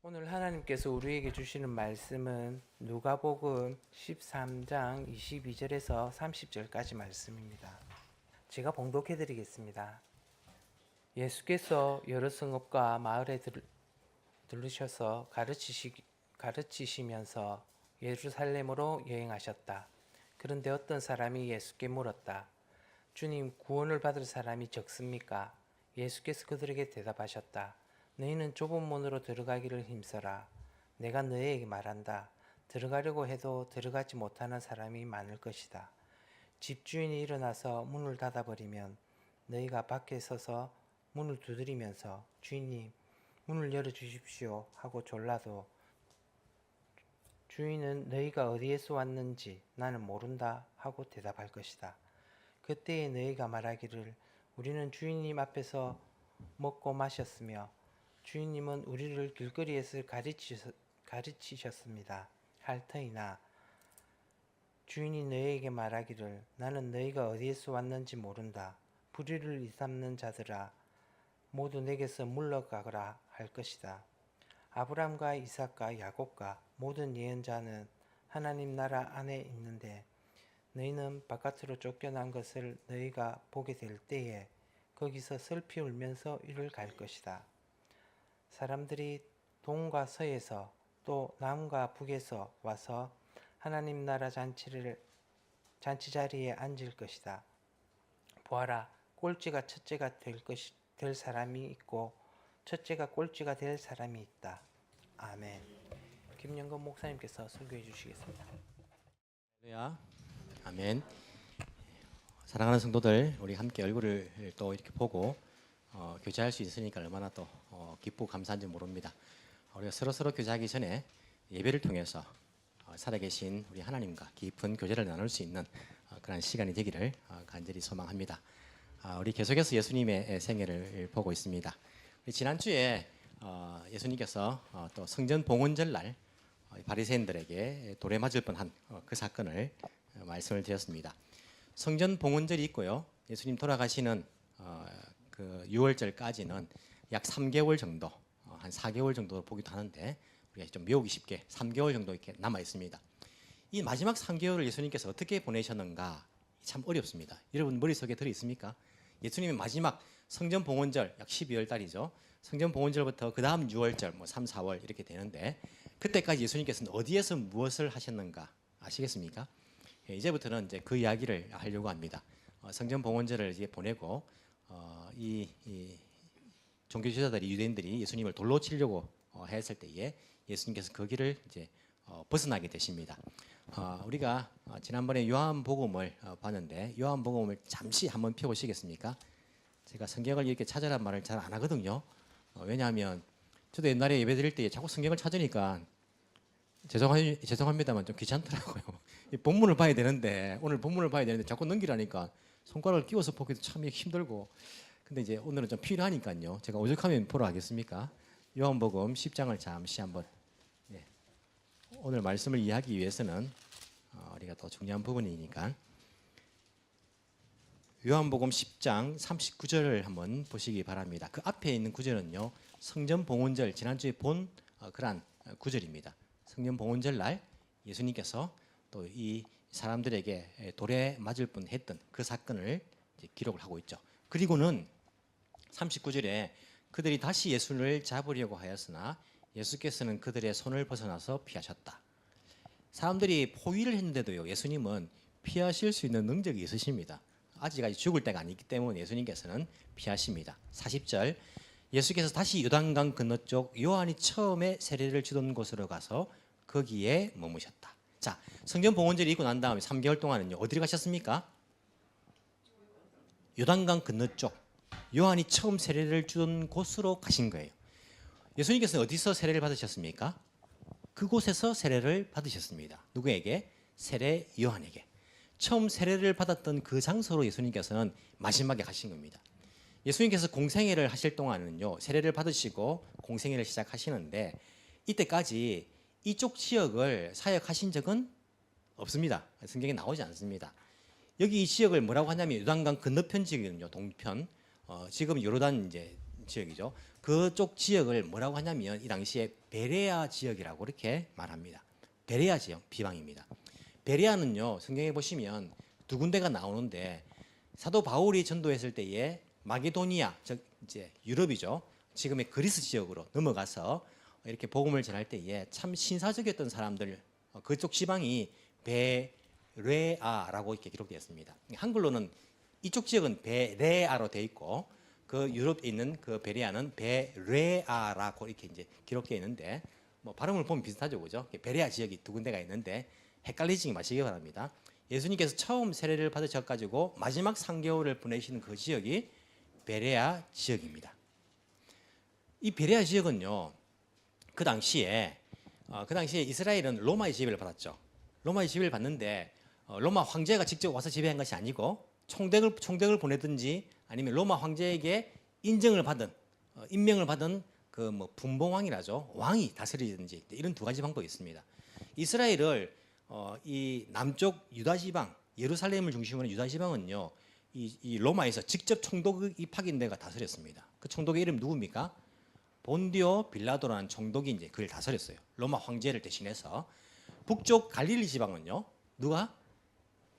오늘 하나님께서 우리에게 주시는 말씀은 누가복음 13장 22절에서 30절까지 말씀입니다. 제가 봉독해 드리겠습니다. 예수께서 여러 성읍과 마을에 들르셔서 가르치시면서 예루살렘으로 여행하셨다. 그런데 어떤 사람이 예수께 물었다. 주님, 구원을 받을 사람이 적습니까? 예수께서 그들에게 대답하셨다. 너희는 좁은 문으로 들어가기를 힘써라. 내가 너희에게 말한다. 들어가려고 해도 들어가지 못하는 사람이 많을 것이다. 집주인이 일어나서 문을 닫아버리면 너희가 밖에 서서 문을 두드리면서 주인님, 문을 열어주십시오 하고 졸라도 주인은 너희가 어디에서 왔는지 나는 모른다 하고 대답할 것이다. 그때에 너희가 말하기를 우리는 주인님 앞에서 먹고 마셨으며 주인님은 우리를 길거리에서 가르치셨습니다. 할 터이나 주인이 너희에게 말하기를 나는 너희가 어디에서 왔는지 모른다. 불의를 일삼는 자들아 모두 내게서 물러가거라 할 것이다. 아브람과 이삭과 야곱과 모든 예언자는 하나님 나라 안에 있는데 너희는 바깥으로 쫓겨난 것을 너희가 보게 될 때에 거기서 슬피 울면서 이를 갈 것이다. 사람들이 동과 서에서 또 남과 북에서 와서 하나님 나라 잔치 자리에 앉을 것이다. 보아라, 꼴찌가 첫째가 될 사람이 있고 첫째가 꼴찌가 될 사람이 있다. 아멘. 김영건 목사님께서 설교해 주시겠습니다. 할렐루야. 아멘. 사랑하는 성도들, 우리 함께 얼굴을 또 이렇게 보고 교제할 수 있으니까 얼마나 또 기쁘고 감사한지 모릅니다. 우리가 서로 교제하기 전에 예배를 통해서 살아계신 우리 하나님과 깊은 교제를 나눌 수 있는 그런 시간이 되기를 간절히 소망합니다. 우리 계속해서 예수님의 생애를 보고 있습니다. 우리 지난주에 예수님께서 또 성전 봉헌절 날 바리새인들에게 돌에 맞을 뻔한 그 사건을 말씀을 드렸습니다. 성전 봉헌절이 있고요. 예수님 돌아가시는 그 6월절까지는 약 3개월 정도, 한 4개월 정도 보기도 하는데 우리가 좀 외우기 쉽게 3개월 정도 이렇게 남아 있습니다. 이 마지막 3개월을 예수님께서 어떻게 보내셨는가 참 어렵습니다. 여러분 머릿속에 들어 있습니까? 예수님의 마지막 성전 봉헌절 약 12월 달이죠. 성전 봉헌절부터 그 다음 6월절, 3, 4월 이렇게 되는데 그때까지 예수님께서는 어디에서 무엇을 하셨는가 아시겠습니까? 이제부터는 이제 그 이야기를 하려고 합니다. 성전 봉헌절을 이제 보내고 이 종교 지도자들이 유대인들이 예수님을 돌로 치려고 했을 때에 예수님께서 그 길을 이제 벗어나게 되십니다. 우리가 지난번에 요한복음을 봤는데 요한복음을 잠시 한번 펴보시겠습니까? 제가 성경을 이렇게 찾으란 말을 잘 안 하거든요. 왜냐하면 저도 옛날에 예배 드릴 때 자꾸 성경을 찾으니까 죄송합니다만 좀 귀찮더라고요. 본문을 봐야 되는데 오늘 본문을 봐야 되는데 자꾸 넘기라니까 손가락을 끼워서 보기도 참 힘들고 근데 이제 오늘은 좀 필요하니까요. 제가 오죽하면 보러 가겠습니까? 요한복음 10장을 잠시 한번 오늘 말씀을 이해하기 위해서는 우리가 더 중요한 부분이니까 요한복음 10장 39절을 한번 보시기 바랍니다. 그 앞에 있는 구절은요. 성전 봉헌절 지난주에 본 그러한 구절입니다. 성전 봉헌절 날 예수님께서 또 이 사람들에게 돌에 맞을 뻔했던 그 사건을 기록을 하고 있죠. 그리고는 39절에 그들이 다시 예수를 잡으려고 하였으나 예수께서는 그들의 손을 벗어나서 피하셨다. 사람들이 포위를 했는데도요. 예수님은 피하실 수 있는 능력이 있으십니다. 아직까지 죽을 때가 아니기 때문에 예수님께서는 피하십니다. 40절 예수께서 다시 요단강 건너쪽 요한이 처음에 세례를 주던 곳으로 가서 거기에 머무셨다. 자, 성전 봉헌절이 있고 난 다음에 3개월 동안은요. 어디로 가셨습니까? 요단강 건너쪽 요한이 처음 세례를 주던 곳으로 가신 거예요. 예수님께서는 어디서 세례를 받으셨습니까? 그곳에서 세례를 받으셨습니다. 누구에게? 세례 요한에게. 처음 세례를 받았던 그 장소로 예수님께서는 마지막에 가신 겁니다. 예수님께서 공생애를 하실 동안은요. 세례를 받으시고 공생애를 시작하시는데 이때까지 이쪽 지역을 사역하신 적은 없습니다. 성경에 나오지 않습니다. 여기 이 지역을 뭐라고 하냐면 요단강 건너편 지역이거든요. 동편. 지금 요르단 이제 지역이죠. 그쪽 지역을 뭐라고 하냐면 이 당시에 베레아 지역이라고 이렇게 말합니다. 베레아 지역 비방입니다. 베레아는요 성경에 보시면 두 군데가 나오는데 사도 바울이 전도했을 때에 마게도니아 즉 이제 유럽이죠. 지금의 그리스 지역으로 넘어가서 이렇게 복음을 전할 때에 참 신사적이었던 사람들 그쪽 지방이 베레아라고 이렇게 기록되어 있습니다. 한글로는 이쪽 지역은 베레아로 되어 있고 그 유럽에 있는 그 베레아는 베레아라고 이렇게 이제 기록되어 있는데 뭐 발음을 보면 비슷하죠, 그죠? 베레아 지역이 두 군데가 있는데 헷갈리지 마시기 바랍니다. 예수님께서 처음 세례를 받으셔가지고 마지막 3개월을 보내시는 그 지역이 베레아 지역입니다. 이 베레아 지역은요, 그 당시에 이스라엘은 로마의 지배를 받았죠. 로마의 지배를 받는데 로마 황제가 직접 와서 지배한 것이 아니고 총독을 보내든지 아니면 로마 황제에게 인정을 받은 임명을 받은 그 뭐 분봉왕이라죠. 왕이 다스리든지 이런 두 가지 방법이 있습니다. 이스라엘을 이 남쪽 유다 지방 예루살렘을 중심으로 유다 지방은요 이 로마에서 직접 총독이 파견 데가 다스렸습니다. 그 총독의 이름 누굽니까? 본디오 빌라도라는 총독이 이제 그를 다스렸어요. 로마 황제를 대신해서. 북쪽 갈릴리 지방은요 누가?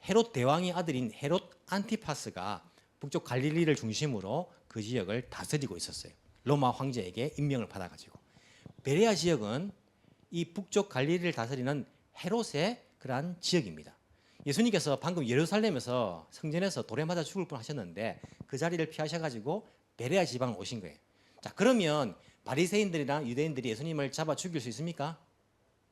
헤롯 대왕의 아들인 헤롯 안티파스가 북쪽 갈릴리를 중심으로 그 지역을 다스리고 있었어요. 로마 황제에게 임명을 받아가지고. 베레아 지역은 이 북쪽 갈릴리를 다스리는 헤롯의 그러한 지역입니다. 예수님께서 방금 예루살렘에서 성전에서 돌에 맞아 죽을 뻔 하셨는데 그 자리를 피하셔가지고 베레아 지방을 오신 거예요. 자, 그러면 바리새인들이나 유대인들이 예수님을 잡아 죽일 수 있습니까?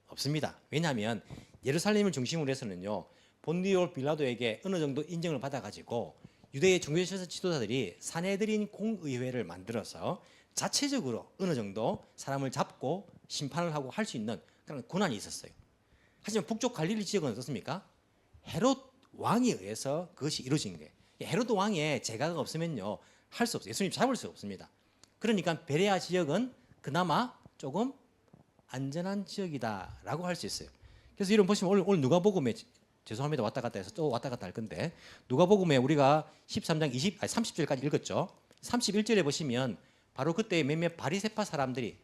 없습니다. 왜냐하면 예루살렘을 중심으로 해서는요 본디오 빌라도에게 어느 정도 인정을 받아가지고 유대의 종교 지도자들이 사내들인 공의회를 만들어서 자체적으로 어느 정도 사람을 잡고 심판을 하고 할 수 있는 그런 권한이 있었어요. 하지만 북쪽 갈릴리 지역은 어떻습니까? 헤롯 왕에 의해서 그것이 이루어진 거예요. 헤롯 왕의 제가가 없으면요 할 수 없어요. 예수님 잡을 수 없습니다. 그러니까 베레아 지역은 그나마 조금 안전한 지역이다라고 할 수 있어요. 그래서 이런 보시면 오늘 누가복음에 죄송합니다. 왔다 갔다 해서 또 왔다 갔다 할 건데 누가복음에 우리가 13장 30절까지 읽었죠. 31절에 보시면 바로 그때 몇몇 바리새파 사람들이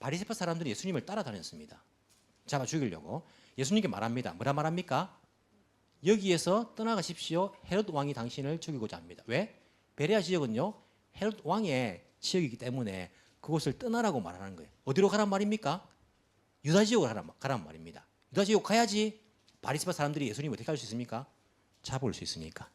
예수님을 따라다녔습니다. 잡아 죽이려고. 예수님께 말합니다. 뭐라 말합니까? 여기에서 떠나가십시오. 헤롯 왕이 당신을 죽이고자 합니다. 왜? 베레아 지역은요 헤롯 왕의 지역이기 때문에 그곳을 떠나라고 말하는 거예요. 어디로 가란 말입니까? 유다 지역으로 가란 말입니다. 유다 지역 가야지 바리새파 사람들이 예수님을 어떻게 할 수 있습니까? 잡을 수 있으니까.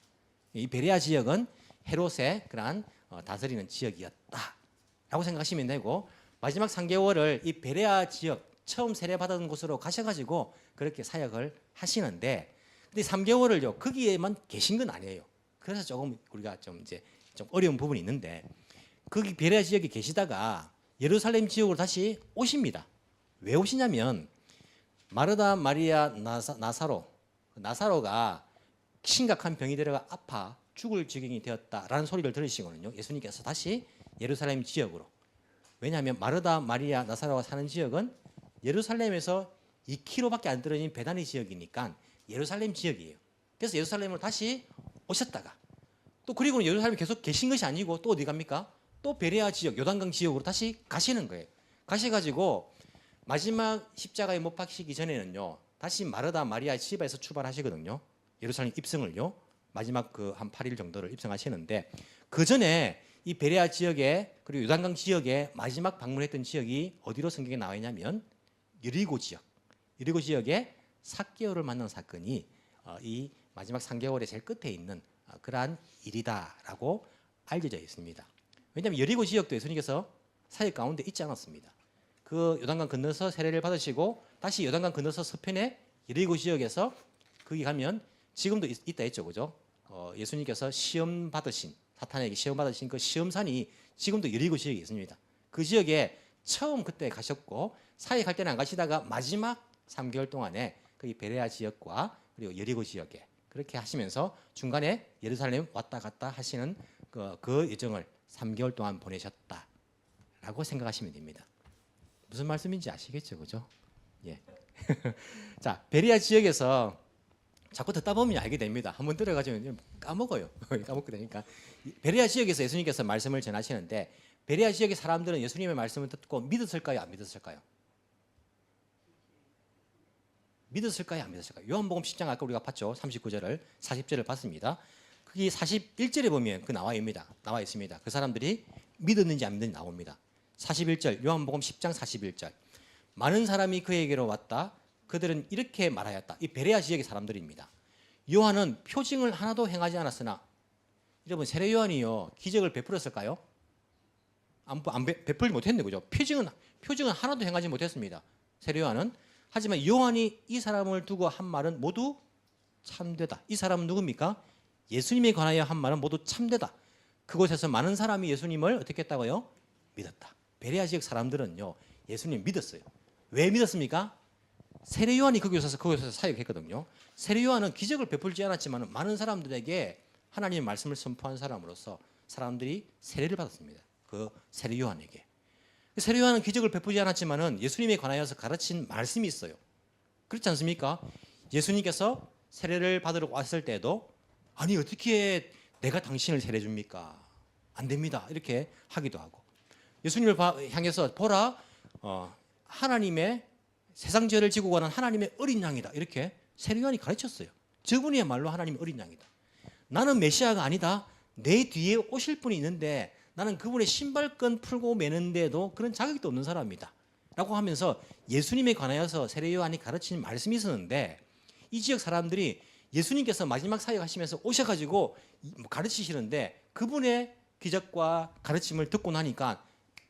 이 베레아 지역은 헤롯의 그러한 다스리는 지역이었다라고 생각하시면 되고 마지막 3개월을 이 베레아 지역 처음 세례받은 곳으로 가셔가지고 그렇게 사역을 하시는데 근데 3개월을요 거기에만 계신 건 아니에요. 그래서 조금 우리가 좀 어려운 부분이 있는데 거기 베레아 지역에 계시다가 예루살렘 지역으로 다시 오십니다. 왜 오시냐면 마르다 마리아 나사로가 심각한 병이 들어가 아파 죽을 지경이 되었다라는 소리를 들으시거든요. 예수님께서 다시 예루살렘 지역으로. 왜냐하면 마르다 마리아 나사로가 사는 지역은 예루살렘에서 2km밖에 안 떨어진 베다니 지역이니까 예루살렘 지역이에요. 그래서 예루살렘으로 다시 오셨다가 또 그리고는 예루살렘에 계속 계신 것이 아니고 또 어디 갑니까? 또 베레아 지역 요단강 지역으로 다시 가시는 거예요. 가셔가지고 마지막 십자가에 못 박히기 전에는요 다시 마르다 마리아 집에서 출발하시거든요. 예루살렘 입성을요 마지막 그 한 8일 정도를 입성하시는데 그 전에 이 베레아 지역에 그리고 요단강 지역에 마지막 방문했던 지역이 어디로 성경에 나와 있냐면 여리고 지역에 삭개오를 만난 사건이 이 마지막 3개월의 제일 끝에 있는 그러한 일이다라고 알려져 있습니다. 왜냐하면 여리고 지역도 예수님께서 사역 가운데 있지 않았습니다. 그 요단강 건너서 세례를 받으시고 다시 요단강 건너서 서편에 여리고 지역에서 거기 가면 지금도 있다 했죠, 그죠? 예수님께서 사탄에게 시험 받으신 그 시험산이 지금도 여리고 지역에 있습니다. 그 지역에 처음 그때 가셨고 사역할 때는 안 가시다가 마지막 3개월 동안에 그 베레아 지역과 그리고 여리고 지역에 그렇게 하시면서 중간에 예루살렘 왔다 갔다 하시는 그 여정을 3개월 동안 보내셨다라고 생각하시면 됩니다. 무슨 말씀인지 아시겠죠, 그죠? 예. 자, 베레아 지역에서 자꾸 듣다 보면 알게 됩니다. 한번 들어가시면 까먹어요. 까먹게 되니까. 베레아 지역에서 예수님께서 말씀을 전하시는데 베레아 지역의 사람들은 예수님의 말씀을 듣고 믿었을까요? 안 믿었을까요? 믿었을까요? 안 믿었을까요? 요한복음 10장 아까 우리가 봤죠. 39절을 40절을 봤습니다. 거기 41절에 보면 그 나와 있습니다. 그 사람들이 믿었는지 안 믿었는지 나옵니다. 41절 요한복음 10장 41절 많은 사람이 그에게로 왔다. 그들은 이렇게 말하였다. 이 베레아 지역의 사람들입니다. 요한은 표징을 하나도 행하지 않았으나 여러분 세례 요한이요 기적을 베풀었을까요? 베풀지 못했네, 그죠? 표징은 하나도 행하지 못했습니다. 세례 요한은. 하지만 요한이 이 사람을 두고 한 말은 모두 참되다. 이 사람은 누굽니까? 예수님에 관하여 한 말은 모두 참되다. 그곳에서 많은 사람이 예수님을 어떻게 했다고요? 믿었다. 베레아 지역 사람들은요 예수님 믿었어요. 왜 믿었습니까? 세례 요한이 거기서 사역했거든요. 세례 요한은 기적을 베풀지 않았지만 많은 사람들에게 하나님의 말씀을 선포한 사람으로서 사람들이 세례를 받았습니다. 그 세례 요한에게. 세례 요한은 기적을 베풀지 않았지만은 예수님에 관하여서 가르친 말씀이 있어요. 그렇지 않습니까? 예수님께서 세례를 받으러 왔을 때도 아니 어떻게 내가 당신을 세례 줍니까? 안 됩니다. 이렇게 하기도 하고 예수님을 향해서 보라 하나님의 세상 죄를 지고 가는 하나님의 어린 양이다. 이렇게 세례 요한이 가르쳤어요. 저분이야말로 하나님의 어린 양이다. 나는 메시아가 아니다. 내 뒤에 오실 분이 있는데 나는 그분의 신발끈 풀고 매는데도 그런 자격도 없는 사람이다. 라고 하면서 예수님에 관하여서 세례 요한이 가르치는 말씀이 있었는데 이 지역 사람들이 예수님께서 마지막 사역하시면서 오셔가지고 가르치시는데 그분의 기적과 가르침을 듣고 나니까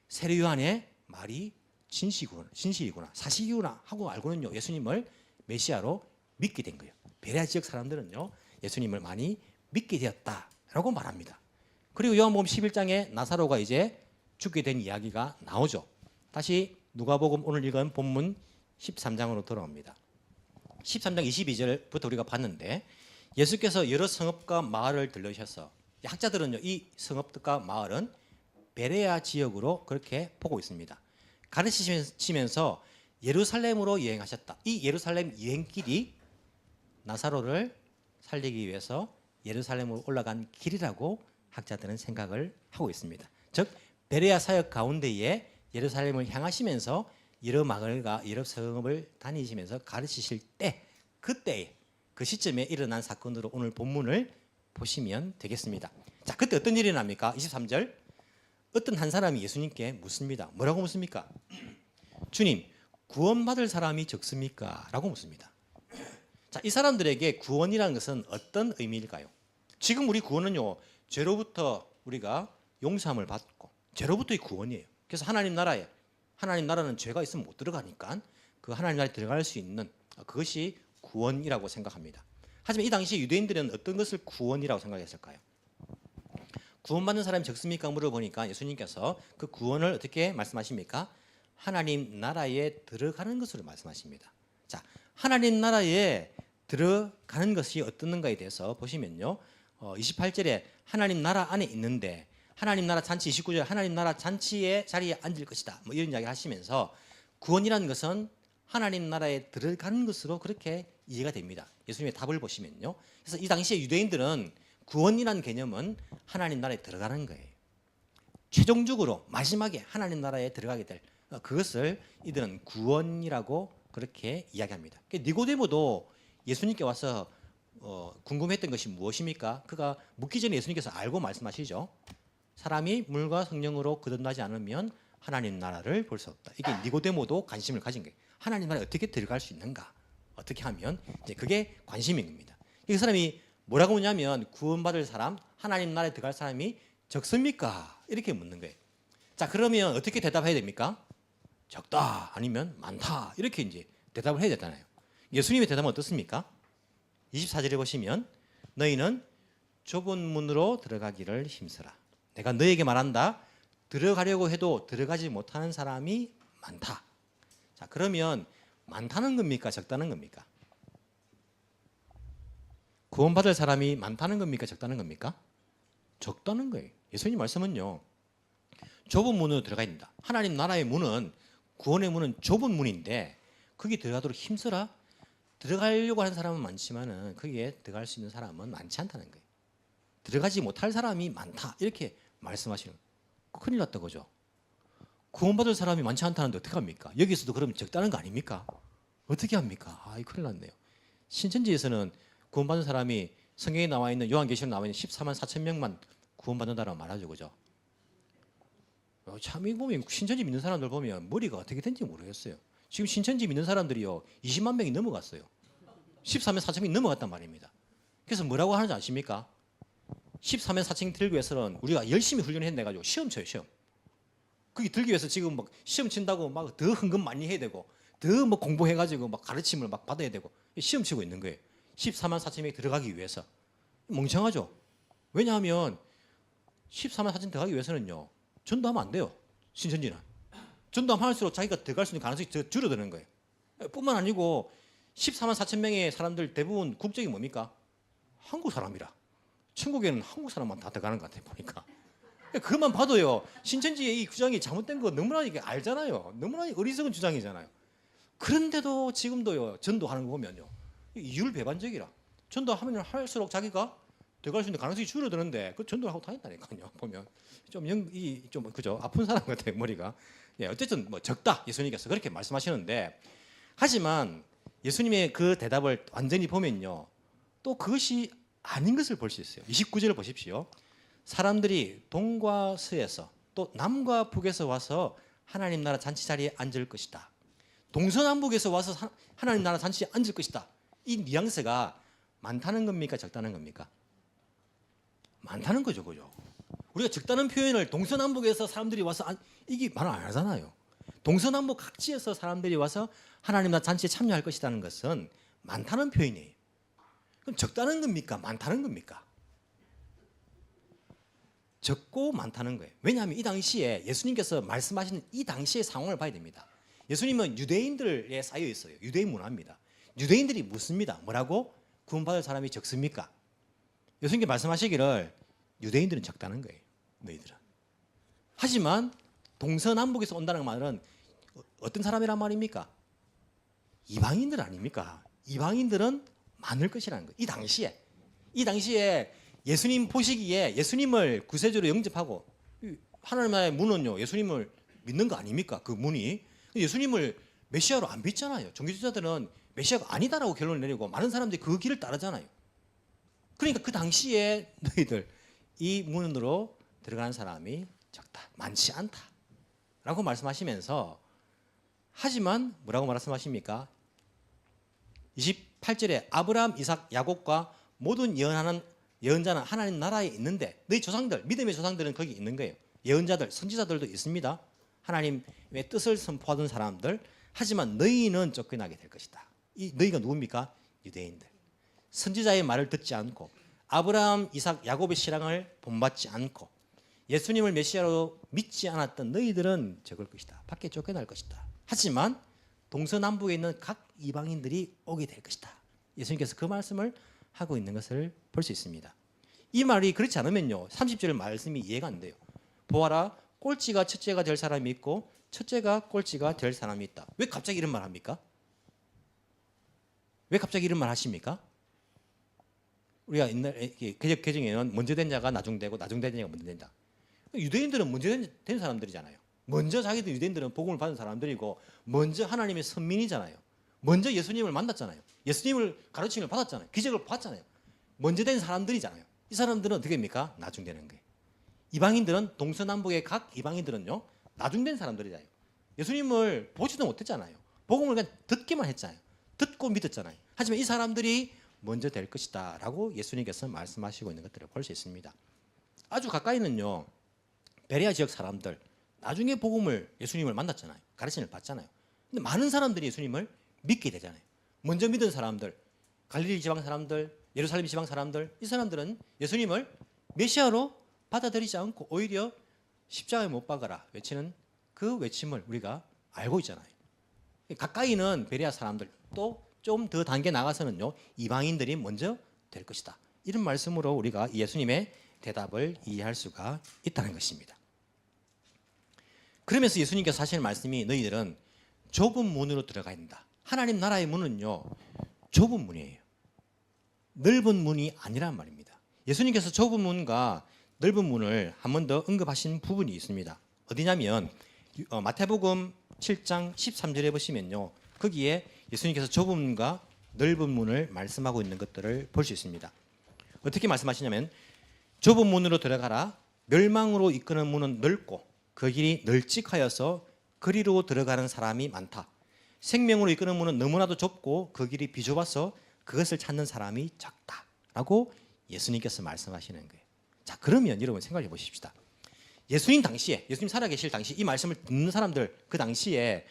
세례 요한의 말이 진실이구나 사실이구나 하고 알고는요 예수님을 메시아로 믿게 된 거예요. 베레아 지역 사람들은요 예수님을 많이 믿게 되었다라고 말합니다. 그리고 요한복음 11장에 나사로가 이제 죽게 된 이야기가 나오죠. 다시 누가복음 오늘 읽은 본문 13장으로 돌아옵니다. 13장 22절부터 우리가 봤는데 예수께서 여러 성읍과 마을을 들르셔서 학자들은요 이 성읍과 마을은 베레아 지역으로 그렇게 보고 있습니다. 가르치시면서 예루살렘으로 여행하셨다. 이 예루살렘 여행길이 나사로를 살리기 위해서 예루살렘으로 올라간 길이라고 학자들은 생각을 하고 있습니다. 즉 베레아 사역 가운데에 예루살렘을 향하시면서 여러 마을과 여러 성읍을 다니시면서 가르치실 때 그때 그 시점에 일어난 사건으로 오늘 본문을 보시면 되겠습니다. 자, 그때 어떤 일이 납니까? 23절 어떤 한 사람이 예수님께 묻습니다. 뭐라고 묻습니까? 주님, 구원받을 사람이 적습니까? 라고 묻습니다. 자, 이 사람들에게 구원이라는 것은 어떤 의미일까요? 지금 우리 구원은요 죄로부터 우리가 용서함을 받고 죄로부터의 구원이에요. 그래서 하나님 나라는 죄가 있으면 못 들어가니까 그 하나님 나라에 들어갈 수 있는 그것이 구원이라고 생각합니다. 하지만 이 당시 유대인들은 어떤 것을 구원이라고 생각했을까요? 구원받는 사람이 적습니까? 물어보니까 예수님께서 그 구원을 어떻게 말씀하십니까? 하나님 나라에 들어가는 것으로 말씀하십니다. 자, 하나님 나라에 들어가는 것이 어떻는가에 대해서 보시면요 28절에 하나님 나라 안에 있는데 하나님 나라 잔치 29절 하나님 나라 잔치의 자리에 앉을 것이다. 뭐 이런 이야기를 하시면서 구원이라는 것은 하나님 나라에 들어가는 것으로 그렇게 이해가 됩니다. 예수님의 답을 보시면요. 그래서 이 당시에 유대인들은 구원이라는 개념은 하나님 나라에 들어가는 거예요. 최종적으로 마지막에 하나님 나라에 들어가게 될 그것을 이들은 구원이라고 그렇게 이야기합니다. 니고데모도 예수님께 와서 궁금했던 것이 무엇입니까? 그가 묻기 전에 예수님께서 알고 말씀하시죠. 사람이 물과 성령으로 거듭나지 않으면 하나님 나라를 볼 수 없다. 이게 니고데모도 관심을 가진 거예요. 하나님 나라에 어떻게 들어갈 수 있는가? 어떻게 하면 이제 그게 관심인 겁니다. 이 사람이 뭐라고 묻냐면 구원받을 사람, 하나님 나라에 들어갈 사람이 적습니까? 이렇게 묻는 거예요. 자, 그러면 어떻게 대답해야 됩니까? 적다 아니면 많다 이렇게 이제 대답을 해야 되잖아요. 예수님의 대답은 어떻습니까? 24절에 보시면 너희는 좁은 문으로 들어가기를 힘쓰라. 내가 너에게 말한다. 들어가려고 해도 들어가지 못하는 사람이 많다. 자, 그러면 많다는 겁니까? 적다는 겁니까? 구원받을 사람이 많다는 겁니까? 적다는 겁니까? 적다는 거예요. 예수님 말씀은요. 좁은 문으로 들어가야 된다. 하나님 나라의 문은 구원의 문은 좁은 문인데 거기 들어가도록 힘쓰라. 들어가려고 하는 사람은 많지만은 거기에 들어갈 수 있는 사람은 많지 않다는 거예요. 들어가지 못할 사람이 많다. 이렇게 말씀하시는 거예요. 큰일 났다 그죠? 구원받을 사람이 많지 않다는데 어떻게 합니까? 여기서도 그러면 적다는 거 아닙니까? 어떻게 합니까? 아, 큰일 났네요. 신천지에서는 구원받은 사람이 성경에 나와 있는 요한계시록 나와 있는 14만 4천 명만 구원받는다라고 말하죠, 그죠? 참 이거 보면 신천지 믿는 사람들 보면 머리가 어떻게 된지 모르겠어요. 지금 신천지 믿는 사람들이요 20만 명이 넘어갔어요. 14만 4천 명이 넘어갔단 말입니다. 그래서 뭐라고 하는지 아십니까? 14만 4천 들기 위해서는 우리가 열심히 훈련해내가지고 시험 쳐요, 시험. 그게 들기 위해서 지금 막 시험 친다고 막 더 헌금 많이 해야 되고 더 뭐 공부해가지고 막 가르침을 막 받아야 되고 시험 치고 있는 거예요. 14만 4천 명이 들어가기 위해서. 멍청하죠. 왜냐하면 14만 4천 들어가기 위해서는요 전도하면 안 돼요. 신천지는 전도하면 할수록 자기가 들어갈 수 있는 가능성이 더 줄어드는 거예요. 뿐만 아니고 14만 4천 명의 사람들 대부분 국적이 뭡니까? 한국 사람이라. 천국에는 한국 사람만 다 들어가는 것 같아요 보니까. 그것만 봐도요 신천지의 이 주장이 잘못된 거 너무나 이게 알잖아요. 너무나 어리석은 주장이잖아요. 그런데도 지금도요 전도하는 거 보면요 이율배반적이라. 전도하면 할수록 자기가 들어갈 수 있는 가능성이 줄어드는데 그 전도를 하고 다닌다니까요. 보면 좀 그죠? 아픈 사람 같아요 머리가. 예, 어쨌든 뭐 적다 예수님께서 그렇게 말씀하시는데, 하지만 예수님의 그 대답을 완전히 보면요 또 그것이 아닌 것을 볼 수 있어요. 29절을 보십시오. 사람들이 동과 서에서 또 남과 북에서 와서 하나님 나라 잔치 자리에 앉을 것이다. 동서남북에서 와서 하나님 나라 잔치에 앉을 것이다. 이 뉘앙스가 많다는 겁니까 적다는 겁니까? 많다는 거죠, 그죠? 우리가 적다는 표현을 동서남북에서 사람들이 와서 이게 말 안 하잖아요. 동서남북 각지에서 사람들이 와서 하나님 나라 잔치에 참여할 것이라는 것은 많다는 표현이에요. 그럼 적다는 겁니까? 많다는 겁니까? 적고 많다는 거예요. 왜냐하면 이 당시에 예수님께서 말씀하시는 이 당시의 상황을 봐야 됩니다. 예수님은 유대인들에 쌓여 있어요. 유대인 문화입니다. 유대인들이 묻습니다. 뭐라고? 구원받을 사람이 적습니까? 예수님께 말씀하시기를 유대인들은 적다는 거예요. 너희들은. 하지만 동서남북에서 온다는 말은 어떤 사람이란 말입니까? 이방인들 아닙니까? 이방인들은 많을 것이라는 거예요. 이 당시에 예수님 보시기에 예수님을 구세주로 영접하고 하나님의 문은요 예수님을 믿는 거 아닙니까? 그 문이 예수님을 메시아로 안 믿잖아요. 종교주의자들은 메시아가 아니다라고 결론을 내리고 많은 사람들이 그 길을 따르잖아요. 그러니까 그 당시에 너희들 이 문으로 들어가는 사람이 적다, 많지 않다라고 말씀하시면서, 하지만 뭐라고 말씀하십니까? 28절에 아브라함, 이삭, 야곱과 모든 예언자는 하나님 나라에 있는데 너희 조상들, 믿음의 조상들은 거기 있는 거예요. 예언자들, 선지자들도 있습니다. 하나님의 뜻을 선포하던 사람들. 하지만 너희는 쫓겨나게 될 것이다. 이 너희가 누굽니까? 유대인들. 선지자의 말을 듣지 않고 아브라함, 이삭, 야곱의 신앙을 본받지 않고 예수님을 메시아로 믿지 않았던 너희들은 적을 것이다. 밖에 쫓겨날 것이다. 하지만 동서남북에 있는 각 이방인들이 오게 될 것이다. 예수님께서 그 말씀을 하고 있는 것을 볼 수 있습니다. 이 말이 그렇지 않으면요 30절 말씀이 이해가 안 돼요. 보아라, 꼴찌가 첫째가 될 사람이 있고 첫째가 꼴찌가 될 사람이 있다. 왜 갑자기 이런 말 합니까? 왜 갑자기 이런 말 하십니까? 우리가 옛날 개정에는 먼저 된 자가 나중되고 나중된 자가 먼저 된다. 유대인들은 먼저 된 사람들이잖아요. 먼저 자기들 유대인들은 복음을 받은 사람들이고 먼저 하나님의 선민이잖아요. 먼저 예수님을 만났잖아요. 예수님을 가르침을 받았잖아요. 기적을 봤잖아요. 먼저 된 사람들이잖아요. 이 사람들은 어떻게 됩니까? 나중되는 거예요. 이방인들은 동서남북의 각 이방인들은요 나중된 사람들이잖아요. 예수님을 보지도 못했잖아요. 복음을 그냥 듣기만 했잖아요. 듣고 믿었잖아요. 하지만 이 사람들이 먼저 될 것이다 라고 예수님께서 말씀하시고 있는 것들을 볼 수 있습니다. 아주 가까이는요 베레아 지역 사람들, 나중에 복음을 예수님을 만났잖아요. 가르침을 받잖아요. 근데 많은 사람들이 예수님을 믿게 되잖아요. 먼저 믿은 사람들, 갈릴리 지방 사람들, 예루살렘 지방 사람들, 이 사람들은 예수님을 메시아로 받아들이지 않고 오히려 십자가에 못 박아라 외치는 그 외침을 우리가 알고 있잖아요. 가까이는 베레아 사람들, 또 좀 더 단계 나가서는요 이방인들이 먼저 될 것이다. 이런 말씀으로 우리가 예수님의 대답을 이해할 수가 있다는 것입니다. 그러면서 예수님께서 하시는 말씀이 너희들은 좁은 문으로 들어가야 된다. 하나님 나라의 문은요 좁은 문이에요. 넓은 문이 아니란 말입니다. 예수님께서 좁은 문과 넓은 문을 한 번 더 언급하신 부분이 있습니다. 어디냐면 마태복음 7장 13절에 보시면요. 거기에 예수님께서 좁은 문과 넓은 문을 말씀하고 있는 것들을 볼 수 있습니다. 어떻게 말씀하시냐면 좁은 문으로 들어가라. 멸망으로 이끄는 문은 넓고 그 길이 널찍하여서 그리로 들어가는 사람이 많다. 생명으로 이끄는 문은 너무나도 좁고 그 길이 비좁아서 그것을 찾는 사람이 적다라고 예수님께서 말씀하시는 거예요. 자, 그러면 여러분 생각해 보십시다. 예수님 당시에, 예수님 살아계실 당시 이 말씀을 듣는 사람들 그 당시에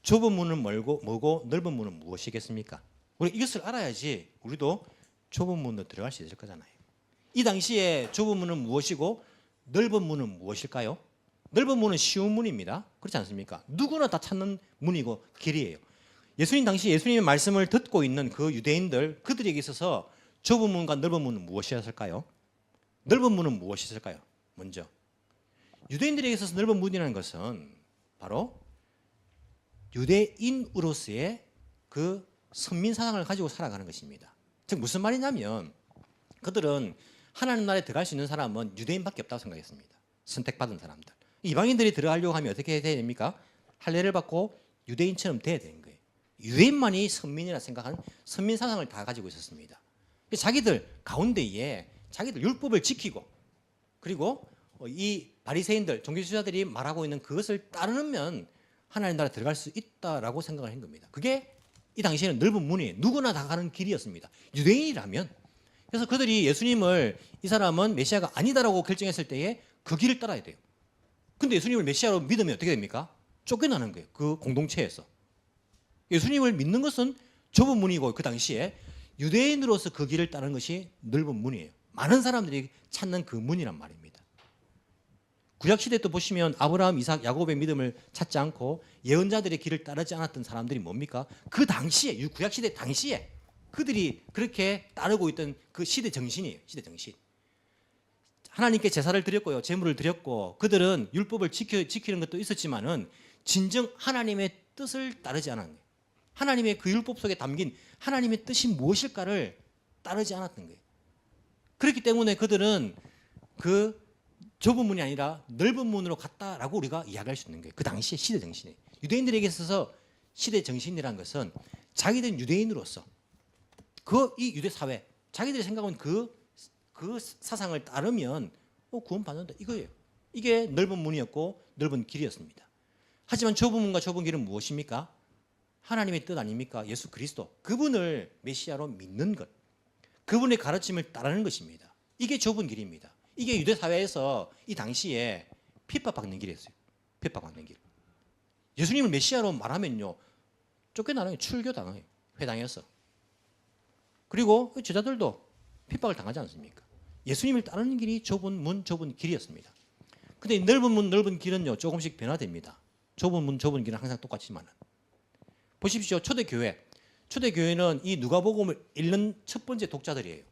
좁은 문은 뭐고 넓은 문은 무엇이겠습니까? 우리 이것을 알아야지 우리도 좁은 문으로 들어갈 수 있을 거잖아요. 이 당시에 좁은 문은 무엇이고 넓은 문은 무엇일까요? 넓은 문은 쉬운 문입니다. 그렇지 않습니까? 누구나 다 찾는 문이고 길이에요. 예수님 당시 예수님의 말씀을 듣고 있는 그 유대인들 그들에게 있어서 좁은 문과 넓은 문은 무엇이었을까요? 넓은 문은 무엇이었을까요? 먼저 유대인들에게 있어서 넓은 문이라는 것은 바로 유대인으로서의 그 선민 사상을 가지고 살아가는 것입니다. 즉 무슨 말이냐면 그들은 하나님 나라에 들어갈 수 있는 사람은 유대인밖에 없다고 생각했습니다. 선택받은 사람들. 이방인들이 들어가려고 하면 어떻게 해야 됩니까? 할례를 받고 유대인처럼 돼야 되는 거예요. 유대인만이 선민이라 생각하는 선민 사상을 다 가지고 있었습니다. 자기들 가운데에 자기들 율법을 지키고 그리고 이 바리새인들 종교지도자들이 말하고 있는 그것을 따르면 하나님 나라에 들어갈 수 있다라고 생각을 한 겁니다. 그게 이 당시에는 넓은 문이에요. 누구나 다 가는 길이었습니다. 유대인이라면. 그래서 그들이 예수님을 이 사람은 메시아가 아니다라고 결정했을 때에 그 길을 따라야 돼요. 근데 예수님을 메시아로 믿으면 어떻게 됩니까? 쫓겨나는 거예요. 그 공동체에서. 예수님을 믿는 것은 좁은 문이고 그 당시에 유대인으로서 그 길을 따르는 것이 넓은 문이에요. 많은 사람들이 찾는 그 문이란 말입니다. 구약시대 또 보시면 아브라함, 이삭, 야곱의 믿음을 찾지 않고 예언자들의 길을 따르지 않았던 사람들이 뭡니까? 그 당시에 구약시대 당시에 그들이 그렇게 따르고 있던 그 시대 정신이에요. 시대 정신. 하나님께 제사를 드렸고요. 제물을 드렸고 그들은 율법을 지키는 것도 있었지만은 진정 하나님의 뜻을 따르지 않았는 거예요. 하나님의 그 율법 속에 담긴 하나님의 뜻이 무엇일까를 따르지 않았던 거예요. 그렇기 때문에 그들은 그 좁은 문이 아니라 넓은 문으로 갔다라고 우리가 이야기할 수 있는 거예요. 그 당시의 시대 정신이에요. 유대인들에게 있어서 시대 정신이라는 것은 자기들은 유대인으로서 이 유대 사회 자기들이 생각하는 그 사상을 따르면 구원받는다 이거예요. 이게 넓은 문이었고 넓은 길이었습니다. 하지만 좁은 문과 좁은 길은 무엇입니까? 하나님의 뜻 아닙니까? 예수 그리스도 그분을 메시아로 믿는 것 그분의 가르침을 따르는 것입니다. 이게 좁은 길입니다. 이게 유대 사회에서 이 당시에 핍박받는 길이었어요. 핍박받는 길. 예수님을 메시아로 말하면요 쫓겨나는 출교당해요. 회당에서. 그리고 제자들도 핍박을 당하지 않습니까? 예수님을 따르는 길이 좁은 문, 좁은 길이었습니다. 근데 넓은 문, 넓은 길은요 조금씩 변화됩니다. 좁은 문, 좁은 길은 항상 똑같지만은 보십시오. 초대교회는 이 누가복음을 읽는 첫 번째 독자들이에요.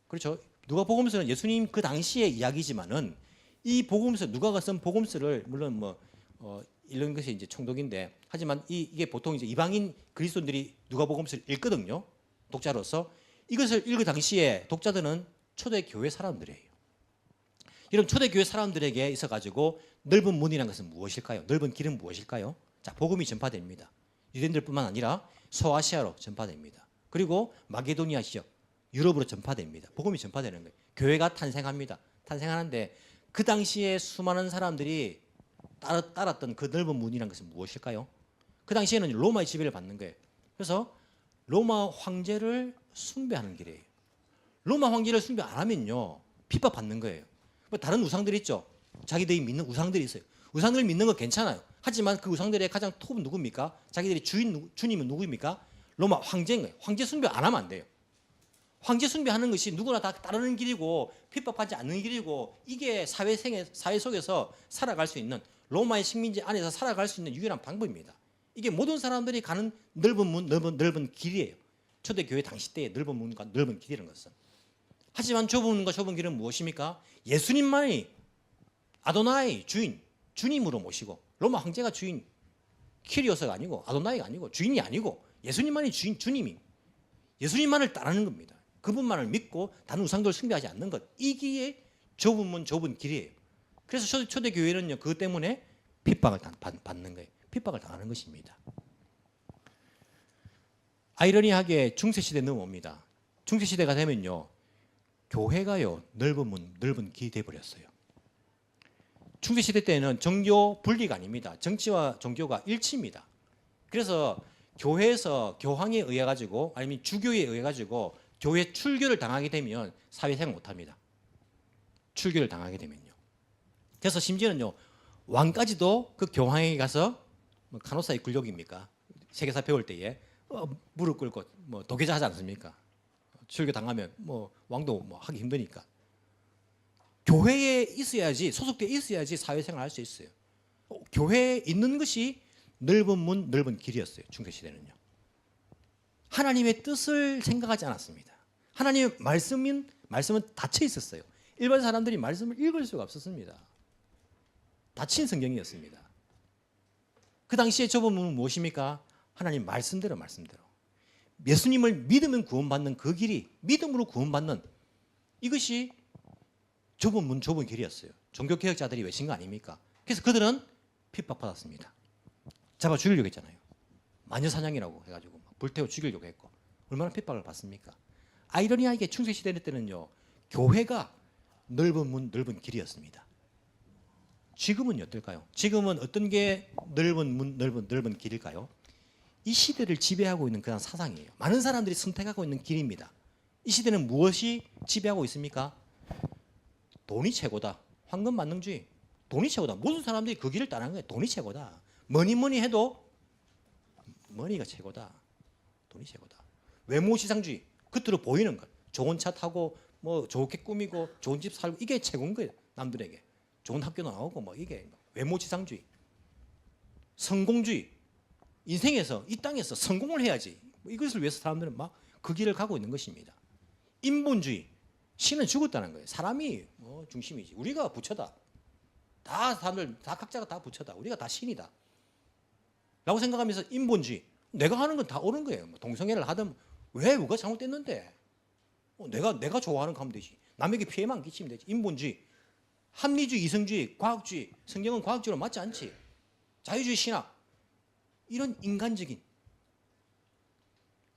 그렇죠? 누가복음서는 예수님 그 당시의 이야기지만은 이 복음서 누가가 쓴 복음서를 물론 읽는 것이 이제 총독인데 하지만 이게 보통 이제 이방인 그리스도인들이 누가복음서를 읽거든요. 독자로서 이것을 읽을 당시에 독자들은 초대교회 사람들이에요. 이런 초대교회 사람들에게 있어 가지고 넓은 문이라는 것은 무엇일까요? 넓은 길은 무엇일까요? 자, 복음이 전파됩니다. 유대인들뿐만 아니라 소아시아로 전파됩니다. 그리고 마게도니아 지역, 유럽으로 전파됩니다. 복음이 전파되는 거예요. 교회가 탄생합니다. 탄생하는데 그 당시에 수많은 사람들이 따랐던 그 넓은 문이라는 것은 무엇일까요? 그 당시에는 로마의 지배를 받는 거예요. 그래서 로마 황제를 숭배하는 길이에요. 로마 황제를 숭배 안 하면요 핍박받는 거예요. 다른 우상들이 있죠. 자기들이 믿는 우상들이 있어요. 우상들을 믿는 건 괜찮아요. 하지만 그 우상들의 가장 톱은 누굽니까? 자기들이 주님은 누구입니까? 로마 황제인 거예요. 황제 숭배 안 하면 안 돼요. 황제 숭배하는 것이 누구나 다 따르는 길이고 핍박하지 않는 길이고 이게 사회 속에서 살아갈 수 있는 로마의 식민지 안에서 살아갈 수 있는 유일한 방법입니다. 이게 모든 사람들이 가는 넓은 문, 넓은 길이에요. 초대교회 당시 때의 넓은 문과 넓은 길이라는 것은. 하지만 좁은 문과 좁은 길은 무엇입니까? 예수님만이 아도나이 주님으로 모시고 로마 황제가 주인 키리오스가 아니고 아도나이가 아니고 주인이 아니고 예수님만이 주님이 예수님만을 따르는 겁니다. 그분만을 믿고 다른 우상들을 숭배하지 않는 것 이게 좁은 문 좁은 길이에요. 그래서 초대교회는요 그것 때문에 핍박을 받는 거예요. 핍박을 당하는 것입니다. 아이러니하게 중세시대 넘어옵니다. 중세시대가 되면요 교회가요 넓은 문 넓은 길이 되어버렸어요. 중세시대 때는 정교 분리가 아닙니다. 정치와 종교가 일치입니다. 그래서 교회에서 교황에 의해 가지고 아니면 주교에 의해 가지고 교회 출교를 당하게 되면 사회생활 못합니다. 출교를 당하게 되면요. 그래서 심지어는요 왕까지도 그 교황에게 가서 뭐 간호사의 굴욕입니까? 세계사 배울 때에 무릎 꿇고 뭐 도계자 하지 않습니까? 출교 당하면 뭐 왕도 뭐 하기 힘드니까. 교회에 있어야지 소속돼 있어야지 사회생활 할 수 있어요. 교회에 있는 것이 넓은 문 넓은 길이었어요. 중세시대는요. 하나님의 뜻을 생각하지 않았습니다. 하나님의 말씀은 닫혀 있었어요. 일반 사람들이 말씀을 읽을 수가 없었습니다. 닫힌 성경이었습니다. 그 당시에 좁은 문은 무엇입니까? 하나님 말씀대로. 예수님을 믿으면 구원받는 그 길이 믿음으로 구원받는 이것이 좁은 문 좁은 길이었어요. 종교개혁자들이 외친 거 아닙니까? 그래서 그들은 핍박받았습니다. 잡아 죽이려고 했잖아요. 마녀사냥이라고 해가지고 불태워 죽이려고 했고 얼마나 핍박을 받습니까? 아이러니하게 중세시대 때는요 교회가 넓은 문 넓은 길이었습니다. 지금은 어떨까요? 지금은 어떤 게 넓은 문 넓은 길일까요? 이 시대를 지배하고 있는 그런 사상이에요. 많은 사람들이 선택하고 있는 길입니다. 이 시대는 무엇이 지배하고 있습니까? 돈이 최고다. 황금만능주의. 돈이 최고다. 모든 사람들이 그 길을 따르는 거예요. 돈이 최고다. 뭐니 해도 머니가 최고다. 돈이 최고다. 외모지상주의. 겉으로 보이는 것. 좋은 차 타고 뭐 좋게 꾸미고 좋은 집 살고 이게 최고인 거예요. 남들에게. 좋은 학교도 나오고 뭐 이게 외모지상주의. 성공주의. 인생에서 이 땅에서 성공을 해야지. 이것을 위해서 사람들은 막 그 길을 가고 있는 것입니다. 인본주의. 신은 죽었다는 거예요. 사람이 중심이지. 우리가 부처다. 다 사람들 다 각자가 다 부처다. 우리가 다 신이다. 라고 생각하면서 인본주의. 내가 하는 건 다 옳은 거예요. 뭐 동성애를 하든 왜 뭐가 잘못됐는데? 내가 좋아하는 거 하면 되지. 남에게 피해만 끼치면 되지. 인본주의. 합리주의, 이성주의, 과학주의. 성경은 과학적으로 맞지 않지. 자유주의 신학. 이런 인간적인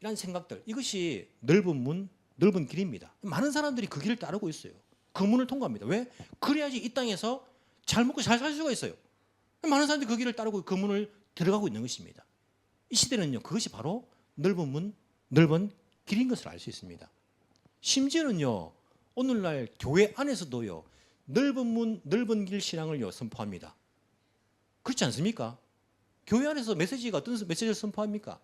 이런 생각들. 이것이 넓은 문, 넓은 길입니다. 많은 사람들이 그 길을 따르고 있어요. 그 문을 통과합니다. 왜? 그래야지 이 땅에서 잘 먹고 잘 살 수가 있어요. 많은 사람들이 그 길을 따르고 그 문을 들어가고 있는 것입니다. 이 시대는요. 그것이 바로 넓은 문, 넓은 길인 것을 알 수 있습니다. 심지어는요. 오늘날 교회 안에서도요. 넓은 문, 넓은 길 신앙을요. 선포합니다. 그렇지 않습니까? 교회 안에서 메시지가 어떤 메시지를 선포합니까?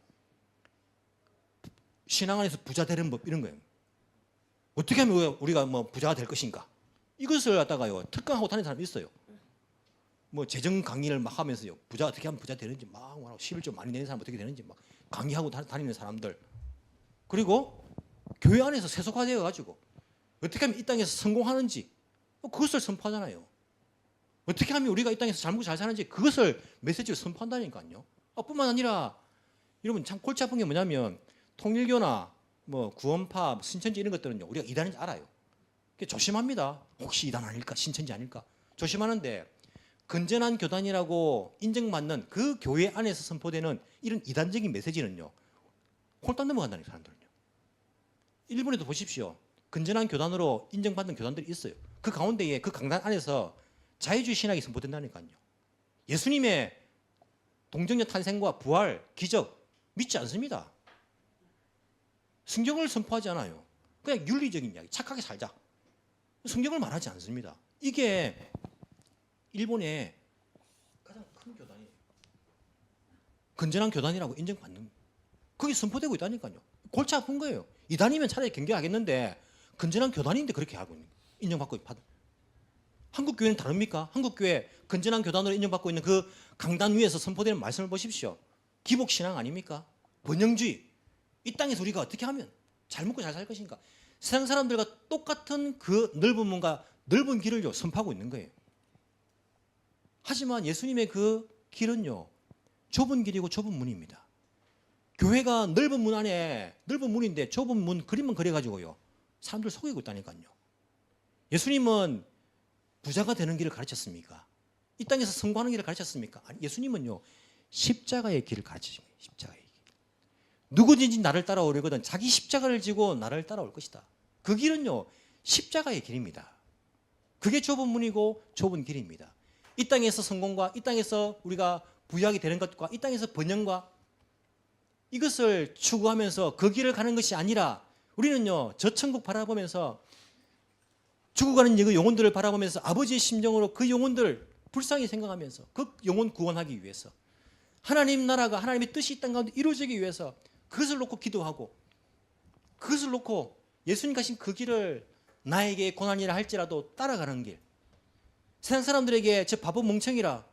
신앙 안에서 부자 되는 법 이런 거예요. 어떻게 하면 우리가 뭐 부자가 될 것인가? 이것을 갖다가요. 특강하고 다니는 사람이 있어요. 뭐 재정 강의를 막 하면서요. 부자 어떻게 하면 부자 되는지 막 말하고 11조 많이 내는 사람 어떻게 되는지 막 강의하고 다니는 사람들. 그리고 교회 안에서 세속화되어 가지고 어떻게 하면 이 땅에서 성공하는지 그것을 선포하잖아요. 어떻게 하면 우리가 이 땅에서 잘 먹고 잘 사는지 그것을 메시지를 선포한다니까요. 뿐만 아니라 여러분 참 골치 아픈 게 뭐냐면 통일교나 뭐 구원파, 신천지 이런 것들은요. 우리가 이단인지 알아요. 조심합니다. 혹시 이단 아닐까? 신천지 아닐까? 조심하는데 건전한 교단이라고 인정받는 그 교회 안에서 선포되는 이런 이단적인 메시지는요. 홀딱 넘어간다는 사람들은요. 일본에도 보십시오. 건전한 교단으로 인정받는 교단들이 있어요. 그 가운데에 그 강단 안에서 자유주의 신학이 선포된다니까요. 예수님의 동정녀 탄생과 부활, 기적 믿지 않습니다. 성경을 선포하지 않아요. 그냥 윤리적인 이야기, 착하게 살자. 성경을 말하지 않습니다. 이게 일본의 가장 큰 교단이에요. 건전한 교단이라고 인정받는 그게 선포되고 있다니까요. 골치 아픈 거예요. 이단이면 차라리 경계하겠는데 건전한 교단인데 그렇게 하고 있는 인정받고 받. 한국 교회는 다릅니까? 한국 교회 건전한 교단으로 인정받고 있는 그 강단 위에서 선포되는 말씀을 보십시오. 기복 신앙 아닙니까? 번영주의. 이 땅에서 우리가 어떻게 하면 잘 먹고 잘 살 것인가? 세상 사람들과 똑같은 그 넓은 문과 넓은 길을요 선포하고 있는 거예요. 하지만 예수님의 그 길은요 좁은 길이고 좁은 문입니다. 교회가 넓은 문 안에 넓은 문인데 좁은 문 그림만 그려가지고요 사람들 속이고 있다니까요. 예수님은 부자가 되는 길을 가르쳤습니까? 이 땅에서 성공하는 길을 가르쳤습니까? 아니, 예수님은요, 십자가의 길을 가르치십니다. 십자가의 길. 누구든지 나를 따라오려거든 자기 십자가를 지고 나를 따라올 것이다. 그 길은요, 십자가의 길입니다. 그게 좁은 문이고 좁은 길입니다. 이 땅에서 성공과 이 땅에서 우리가 부유하게 되는 것과 이 땅에서 번영과 이것을 추구하면서 그 길을 가는 것이 아니라 우리는요, 저 천국 바라보면서 죽어가는 그 영혼들을 바라보면서 아버지의 심정으로 그 영혼들 불쌍히 생각하면서 그 영혼 구원하기 위해서 하나님 나라가 하나님의 뜻이 이 땅 가운데 이루어지기 위해서 그것을 놓고 기도하고 그것을 놓고 예수님 가신 그 길을 나에게 고난이라 할지라도 따라가는 길. 세상 사람들에게 저 바보 멍청이라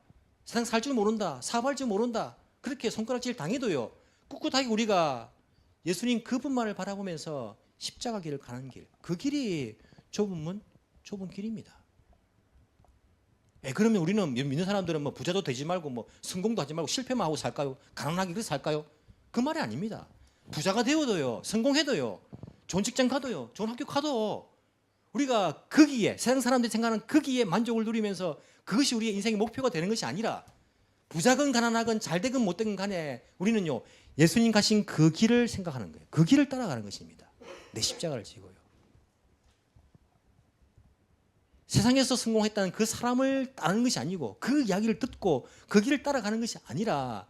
세상 살 줄 모른다, 사업할 줄 모른다 그렇게 손가락질 당해도요, 꿋꿋하게 우리가 예수님 그분만을 바라보면서 십자가 길을 가는 길, 그 길이 좁은 문, 좁은 길입니다. 그러면 우리는 믿는 사람들은 뭐 부자도 되지 말고 뭐 성공도 하지 말고 실패만 하고 살까요? 가난하게 그래서 살까요? 그 말이 아닙니다. 부자가 되어도요, 성공해도요, 좋은 직장 가도요, 좋은 학교 가도 우리가 거기에 세상 사람들이 생각하는 거기에 만족을 누리면서 그것이 우리의 인생의 목표가 되는 것이 아니라 부자건 가난하건 잘되건 못되건 간에 우리는요, 예수님 가신 그 길을 생각하는 거예요. 그 길을 따라가는 것입니다. 내 십자가를 지고요. 세상에서 성공했다는 그 사람을 따르는 것이 아니고 그 이야기를 듣고 그 길을 따라가는 것이 아니라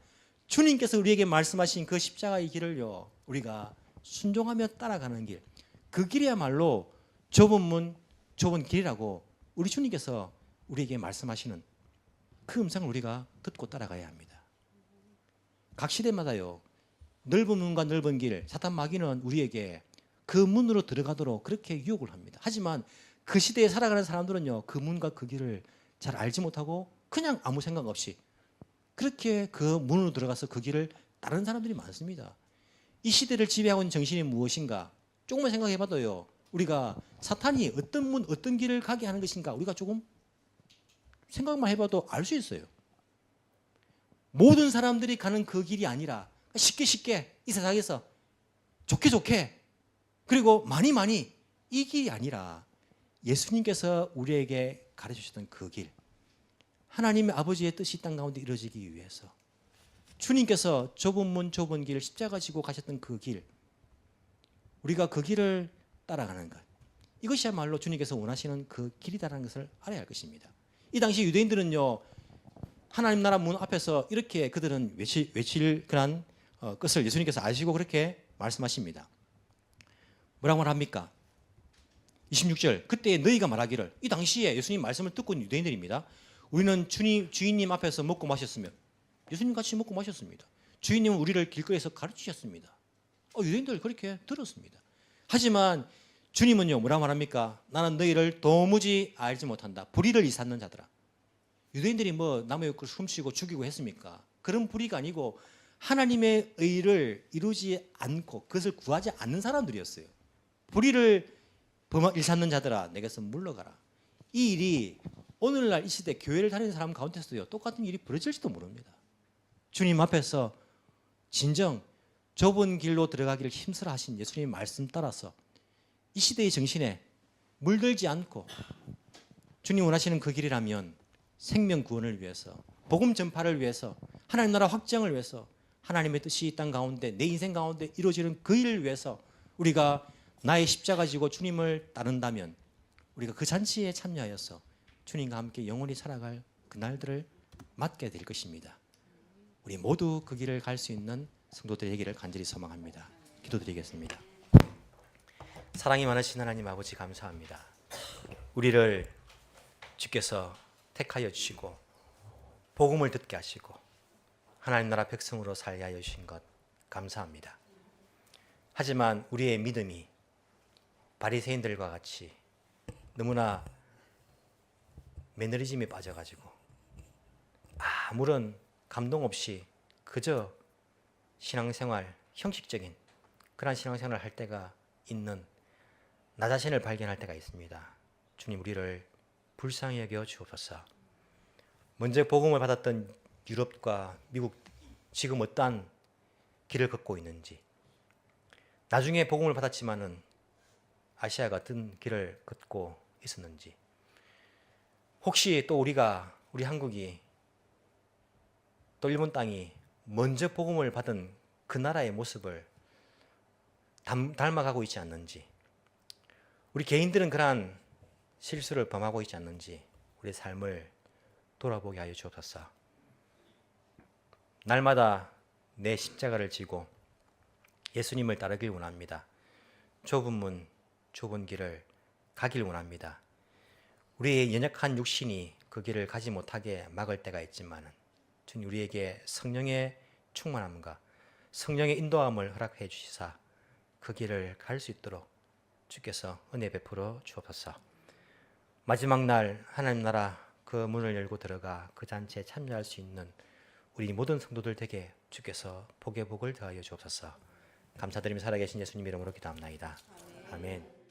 주님께서 우리에게 말씀하신 그 십자가의 길을요, 우리가 순종하며 따라가는 길, 그 길이야말로 좁은 문, 좁은 길이라고 우리 주님께서 우리에게 말씀하시는 그 음성을 우리가 듣고 따라가야 합니다. 각 시대마다요, 넓은 문과 넓은 길, 사탄 마귀는 우리에게 그 문으로 들어가도록 그렇게 유혹을 합니다. 하지만 그 시대에 살아가는 사람들은요, 그 문과 그 길을 잘 알지 못하고 그냥 아무 생각 없이 그렇게 그 문으로 들어가서 그 길을 따르는 사람들이 많습니다. 이 시대를 지배하고 있는 정신이 무엇인가? 조금만 생각해 봐도요, 우리가 사탄이 어떤 문, 어떤 길을 가게 하는 것인가 우리가 조금 생각만 해봐도 알 수 있어요. 모든 사람들이 가는 그 길이 아니라 쉽게 이 세상에서 좋게 그리고 많이 이 길이 아니라 예수님께서 우리에게 가르쳐주셨던 그 길, 하나님의 아버지의 뜻이 땅 가운데 이루어지기 위해서 주님께서 좁은 문 좁은 길 십자가 지고 가셨던 그 길, 우리가 그 길을 따라가는 것, 이것이야말로 주님께서 원하시는 그 길이다라는 것을 알아야 할 것입니다. 이 당시 유대인들은요, 하나님 나라 문 앞에서 이렇게 그들은 외칠 그런 것을 예수님께서 아시고 그렇게 말씀하십니다. 뭐라고 말합니까? 26절, 그때 너희가 말하기를, 이 당시에 예수님 말씀을 듣고 있는 유대인들입니다. 우리는 주인님 앞에서 먹고 마셨으며, 예수님 같이 먹고 마셨습니다. 주인님은 우리를 길거리에서 가르치셨습니다. 유대인들 그렇게 들었습니다. 하지만 주님은요, 뭐라고 말합니까? 나는 너희를 도무지 알지 못한다. 불의를 일삼는 자들아. 유대인들이 뭐 남의 욕을 훔치고 죽이고 했습니까? 그런 불의가 아니고 하나님의 의를 이루지 않고 그것을 구하지 않는 사람들이었어요. 불의를 일삼는 자들아, 내게서 물러가라. 이 일이 오늘날 이 시대 교회를 다니는 사람 가운데서도요, 똑같은 일이 벌어질지도 모릅니다. 주님 앞에서 진정 좁은 길로 들어가기를 힘쓰라 하신 예수님의 말씀 따라서 이 시대의 정신에 물들지 않고 주님 원하시는 그 길이라면 생명 구원을 위해서, 복음 전파를 위해서, 하나님 나라 확장을 위해서, 하나님의 뜻이 이 땅 가운데 내 인생 가운데 이루어지는 그 일을 위해서 우리가 나의 십자가 지고 주님을 따른다면 우리가 그 잔치에 참여하여서 주님과 함께 영원히 살아갈 그 날들을 맞게 될 것입니다. 우리 모두 그 길을 갈 수 있는 성도들의 되기를 간절히 소망합니다. 기도드리겠습니다. 사랑이 많으신 하나님 아버지, 감사합니다. 우리를 주께서 택하여 주시고 복음을 듣게 하시고 하나님 나라 백성으로 살게 하여 주신 것 감사합니다. 하지만 우리의 믿음이 바리새인들과 같이 너무나 매너리즘에 빠져가지고 아무런 감동 없이 그저 신앙생활, 형식적인 그런 신앙생활을 할 때가 있는 나 자신을 발견할 때가 있습니다. 주님, 우리를 불쌍히 여겨 주옵소서. 먼저 복음을 받았던 유럽과 미국, 지금 어떠한 길을 걷고 있는지, 나중에 복음을 받았지만은 아시아 같은 길을 걷고 있었는지, 혹시 또 우리 한국이 또 일본 땅이 먼저 복음을 받은 그 나라의 모습을 닮아가고 있지 않는지, 우리 개인들은 그러한 실수를 범하고 있지 않는지 우리 삶을 돌아보게 하여 주옵소서. 날마다 내 십자가를 지고 예수님을 따르길 원합니다. 좁은 문, 좁은 길을 가길 원합니다. 우리의 연약한 육신이 그 길을 가지 못하게 막을 때가 있지만 주님 우리에게 성령의 충만함과 성령의 인도함을 허락해 주시사 그 길을 갈 수 있도록 주께서 은혜 베풀어 주옵소서. 마지막 날 하나님 나라 그 문을 열고 들어가 그 잔치에 참여할 수 있는 우리 모든 성도들에게 주께서 복의 복을 더하여 주옵소서. 감사드리며 살아계신 예수님 이름으로 기도합나이다. 아멘.